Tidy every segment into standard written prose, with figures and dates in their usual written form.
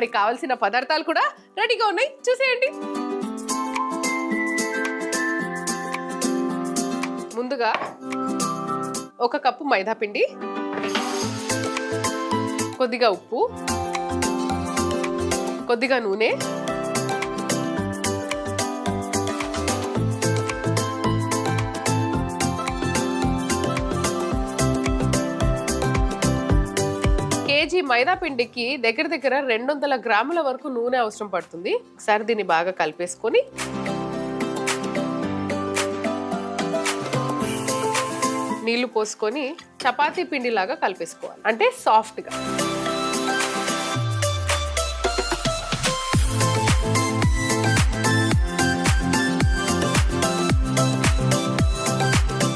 మరి కావాల్సిన పదార్థాలు కూడా రెడీగా ఉన్నాయి, చూసేయండి. ముందుగా 1 కప్పు మైదా పిండి, కొద్దిగా ఉప్పు, కొద్దిగా నూనె, కేజీ మైదా పిండికి దగ్గర 200 గ్రాముల వరకు నూనె అవసరం పడుతుంది. ఒకసారి దీన్ని బాగా కలిపేసుకొని నీళ్లు పోసుకొని చపాతీ పిండిలాగా కలిపేసుకోవాలి, అంటే సాఫ్ట్గా.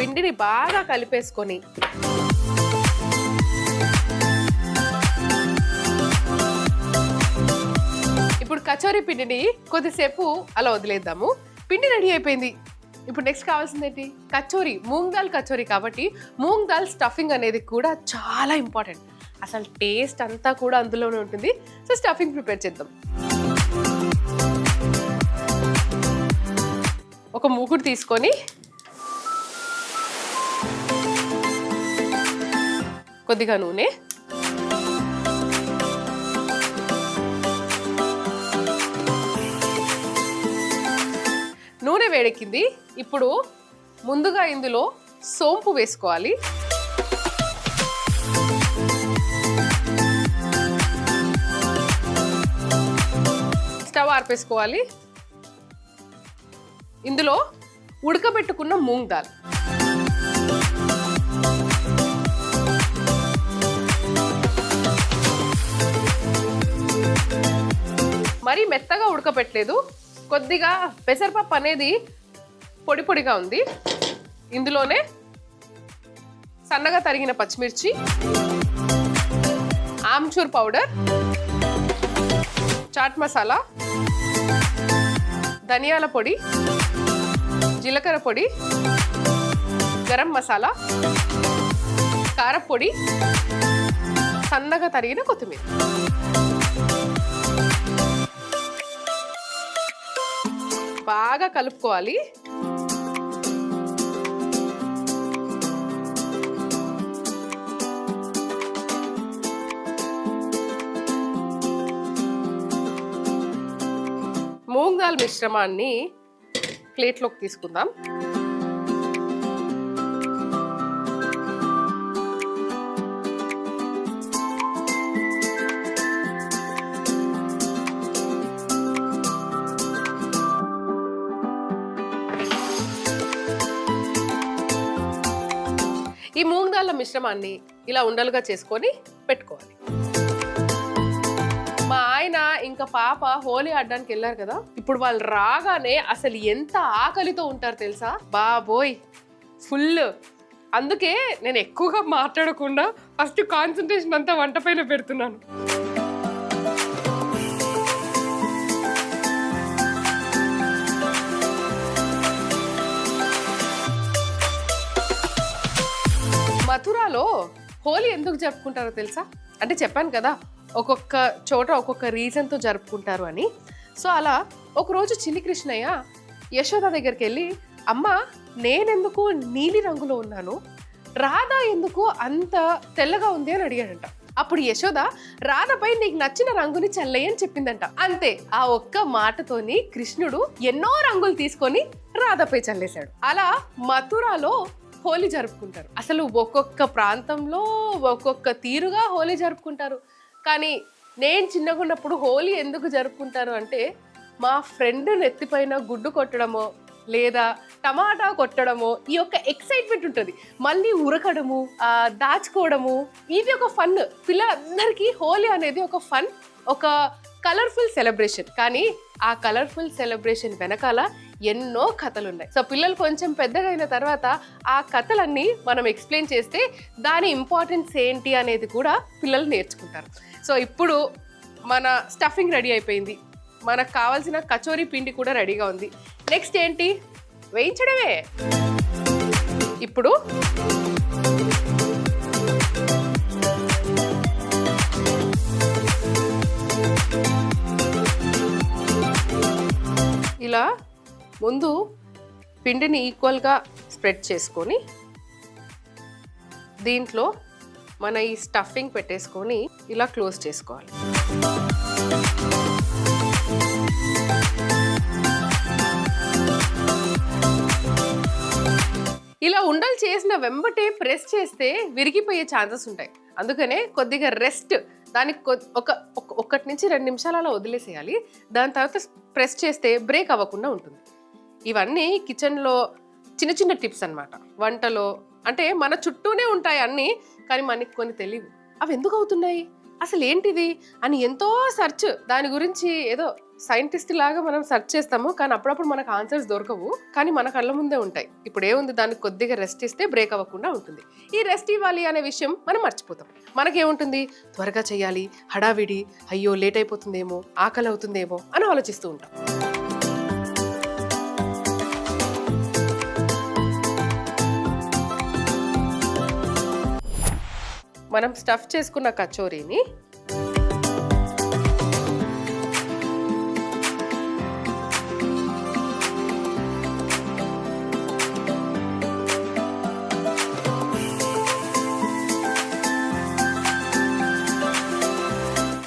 పిండిని బాగా కలిపేసుకొని ఇప్పుడు కచోరీ పిండిని కొద్దిసేపు అలా వదిలేద్దాము. పిండి రెడీ అయిపోయింది. ఇప్పుడు నెక్స్ట్ కావాల్సింది ఏంటి? కచోరీ, మూంగ్ దాల్ కచోరీ. కాబట్టి మూంగ్ దాల్ స్టఫింగ్ అనేది కూడా చాలా ఇంపార్టెంట్. అసలు టేస్ట్ అంతా కూడా అందులోనే ఉంటుంది. సో స్టఫింగ్ ప్రిపేర్ చేద్దాం. ఒక మూకుడు తీసుకొని కొద్దిగా నూనె, నూనె వేడెక్కింది. ఇప్పుడు ముందుగా ఇందులో సోంపు వేసుకోవాలి. స్టవ్ ఆర్పేసుకోవాలి. ఇందులో ఉడకబెట్టుకున్న మూంగ్ దాల్, మరీ మెత్తగా ఉడకబెట్టలేదు, కొద్దిగా పెసరపప్పు అనేది పొడి పొడిగా ఉంది. ఇందులోనే సన్నగా తరిగిన పచ్చిమిర్చి, ఆమ్చూర్ పౌడర్, చాట్ మసాలా, ధనియాల పొడి, జీలకర్ర పొడి, గరం మసాలా, కారపొడి, సన్నగా తరిగిన కొత్తిమీర. బాగా కలుపుకోవాలి. మూంగ్ దాల్ మిశ్రమాన్ని ప్లేట్లోకి తీసుకుందాం. ఈ మూంగ్ దాల్ మిశ్రమాన్ని ఇలా ఉండలుగా చేసుకొని పెట్టుకోవాలి. మా ఆయన ఇంకా పాప హోలీ ఆడడానికి వెళ్ళారు కదా, ఇప్పుడు వాళ్ళు రాగానే అసలు ఎంత ఆకలితో ఉంటారు తెలుసా బాబోయ్, ఫుల్. అందుకే నేను ఎక్కువగా మాట్లాడకుండా ఫస్ట్ కాన్సన్ట్రేషన్ అంతా వంట పైన పెడుతున్నాను. మథురాలో హోలీ ఎందుకు జరుపుకుంటారో తెలుసా? అంటే చెప్పాను కదా, ఒక్కొక్క చోట ఒక్కొక్క రీజన్తో జరుపుకుంటారు అని. సో అలా ఒకరోజు చిన్ని కృష్ణయ్య యశోద దగ్గరికి వెళ్ళి, అమ్మ నేనెందుకు నీలి రంగులో ఉన్నాను, రాధ ఎందుకు అంత తెల్లగా ఉంది అని అడిగాడంట. అప్పుడు యశోద రాధపై నీకు నచ్చిన రంగుని చల్లయ్య అని చెప్పిందంట. అంతే, ఆ ఒక్క మాటతోని కృష్ణుడు ఎన్నో రంగులు తీసుకొని రాధపై చల్లేశాడు. అలా మథురాలో హోలీ జరుపుకుంటారు. అసలు ఒక్కొక్క ప్రాంతంలో ఒక్కొక్క తీరుగా హోలీ జరుపుకుంటారు. కానీ నేను చిన్నగా ఉన్నప్పుడు హోలీ ఎందుకు జరుపుకుంటారు అంటే, మా ఫ్రెండ్ నెత్తిపైన గుడ్డు కొట్టడమో లేదా టమాటా కొట్టడమో ఈ యొక్క ఎక్సైట్మెంట్ ఉంటుంది. మళ్ళీ ఉరకడము, దాచుకోవడము, ఇది ఒక ఫన్. పిల్లలందరికీ హోలీ అనేది ఒక ఫన్, ఒక కలర్ఫుల్ సెలబ్రేషన్. కానీ ఆ కలర్ఫుల్ సెలబ్రేషన్ వెనకాల ఎన్నో కథలు ఉన్నాయి. సో పిల్లలు కొంచెం పెద్దగా అయిన తర్వాత ఆ కథలన్నీ మనం ఎక్స్ప్లెయిన్ చేస్తే దాని ఇంపార్టెన్స్ ఏంటి అనేది కూడా పిల్లలు నేర్చుకుంటారు. సో ఇప్పుడు మన స్టఫింగ్ రెడీ అయిపోయింది, మనకు కావాల్సిన కచోరీ పిండి కూడా రెడీగా ఉంది. నెక్స్ట్ ఏంటి? వేయించడమే. ఇప్పుడు ఇలా ముందు పిండిని ఈక్వల్గా స్ప్రెడ్ చేసుకొని దీంట్లో మన ఈ స్టఫింగ్ పెట్టేసుకొని ఇలా క్లోజ్ చేసుకోవాలి. ఇలా ఉండలు చేసిన వెంబటే ప్రెస్ చేస్తే విరిగిపోయే ఛాన్సెస్ ఉంటాయి. అందుకనే కొద్దిగా రెస్ట్, దానికి ఒకటి నుంచి 2 నిమిషాలు అలా వదిలేసేయాలి. దాని తర్వాత ప్రెస్ చేస్తే బ్రేక్ అవ్వకుండా ఉంటుంది. ఇవన్నీ కిచెన్లో చిన్న చిన్న టిప్స్ అన్నమాట. వంటలో అంటే మన చుట్టూనే ఉంటాయి అన్నీ, కానీ మనకి కొన్ని తెలియవు. అవి ఎందుకు అవుతున్నాయి, అసలు ఏంటిది అని ఎంతో సెర్చ్, దాని గురించి ఏదో సైంటిస్ట్ లాగా మనం సెర్చ్ చేస్తాము, కానీ అప్పుడప్పుడు మనకు ఆన్సర్స్ దొరకవు, కానీ మన కళ్ళ ముందే ఉంటాయి. ఇప్పుడు ఏముంది, దానికి కొద్దిగా రెస్ట్ ఇస్తే బ్రేక్ అవ్వకుండా ఉంటుంది. ఈ రెస్ట్ ఇవ్వాలి అనే విషయం మనం మర్చిపోతాం. మనకేముంటుంది, త్వరగా చేయాలి, హడావిడి, అయ్యో లేట్ అయిపోతుందేమో, ఆకలి అవుతుందేమో అని ఆలోచిస్తూ ఉంటాం. మనం స్టఫ్ చేసుకున్న కచోరీని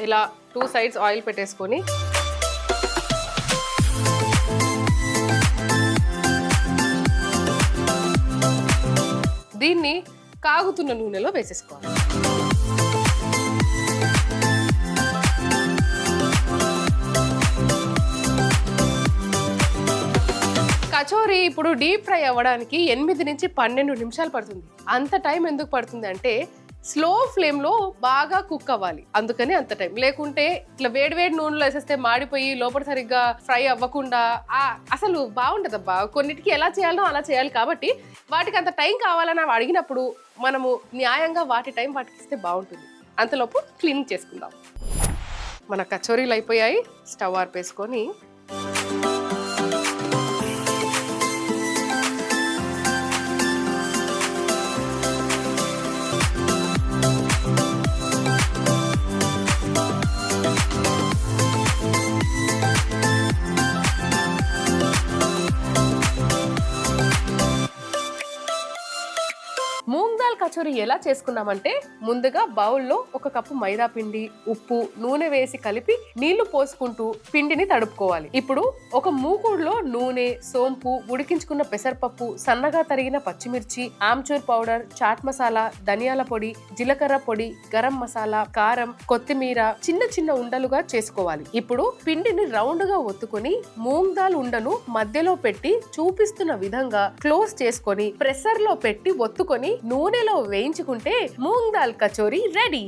ఇలా 2 సైడ్స్ ఆయిల్ పెట్టేసుకొని దీన్ని కాగుతున్న నూనెలో వేసేసుకోవాలి. కచోరీ ఇప్పుడు డీప్ ఫ్రై అవ్వడానికి 8 నుంచి 12 నిమిషాలు పడుతుంది. అంత టైం ఎందుకు పడుతుంది అంటే స్లో ఫ్లేమ్లో బాగా కుక్ అవ్వాలి, అందుకని అంత టైం. లేకుంటే ఇట్లా వేడి నూనెలో వేసేస్తే మాడిపోయి లోపల సరిగ్గా ఫ్రై అవ్వకుండా అసలు బాగుంటుందబ్బా. కొన్నిటికి ఎలా చేయాలో అలా చేయాలి, కాబట్టి వాటికి అంత టైం కావాలని అడిగినప్పుడు మనము న్యాయంగా వాటి టైం వాటికి ఇస్తే బాగుంటుంది. అంతలోపు క్లీనింగ్ చేసుకుందాం. మన కచోరీలు అయిపోయాయి. స్టవ్ ఆర్పేసుకొని మూంగ్ దాల్ కచోరీ ఎలా చేసుకున్నామంటే, ముందుగా బౌల్లో 1 కప్పు మైదా పిండి, ఉప్పు, నూనె వేసి కలిపి నీళ్లు పోసుకుంటూ పిండిని తడుపుకోవాలి. ఇప్పుడు ఒక మూకుడులో నూనె, సోంపు, ఉడికించుకున్న పెసరపప్పు, సన్నగా తరిగిన పచ్చిమిర్చి, ఆమ్చూర్ పౌడర్, చాట్ మసాలా, ధనియాల పొడి, జీలకర్ర పొడి, గరం మసాలా, కారం, కొత్తిమీర చిన్న చిన్న ఉండలుగా చేసుకోవాలి. ఇప్పుడు పిండిని రౌండ్ గా ఒత్తుకొని మూంగ్ దాల్ ఉండను మధ్యలో పెట్టి చూపిస్తున్న విధంగా క్లోజ్ చేసుకొని ప్రెషర్ లో పెట్టి ఒత్తుకొని నూనెలో వేయించుకుంటే మూంగ్ దాల్ కచోరీ రెడీ.